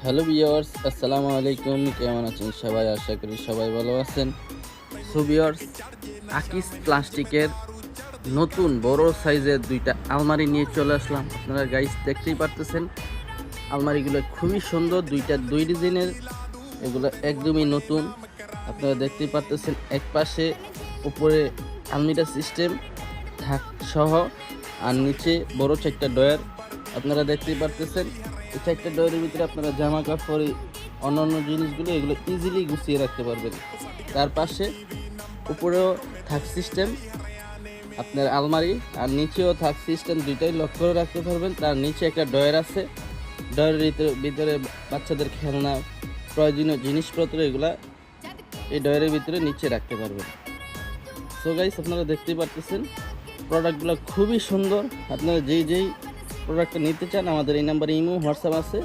Hello viewers, আসসালামু আলাইকুম। কেমন আছেন সবাই? আশা করি সবাই ভালো আছেন। সো ভিউয়ার্স, আকিস প্লাস্টিকের নতুন বড় সাইজের দুইটা আলমারি নিয়ে চলে আসলাম। আপনারা গাইস দেখতেই পারতেছেন, আলমারিগুলো খুবই সুন্দর, দুই ডিজাইনের। এগুলো একদমই নতুন। আপনারা দেখতেই পারতেছেন, এক পাশে উপরে আলমিরা সিস্টেম থাক সহ, আর নিচে বড় চারটা ডয়ার। আপনারা দেখতেই পারতেছেন, এই চারটা ডয়ারের ভিতরে আপনারা জামা কাপড়, অন্যান্য জিনিসগুলো এগুলো ইজিলি গুছিয়ে রাখতে পারবেন। তার পাশে উপরেও থাক সিস্টেম আপনার আলমারি, আর নিচেও থাক সিস্টেম, দুইটাই লক করে রাখতে পারবেন। তার নিচে একটা ডয়ার আছে, ডয়ারের ভিতরে বাচ্চাদের খেলনা, প্রয়োজনীয় জিনিসপত্র এগুলা এই ডয়ারের ভিতরে নিচে রাখতে পারবেন। সো গাইস, আপনারা দেখতেই পারতেছেন প্রোডাক্টগুলো খুবই সুন্দর। আপনারা যেই প্রোডাক্টটা নিতে চান, আমাদের এই নাম্বারে ইমো হোয়াটসঅ্যাপ আছে,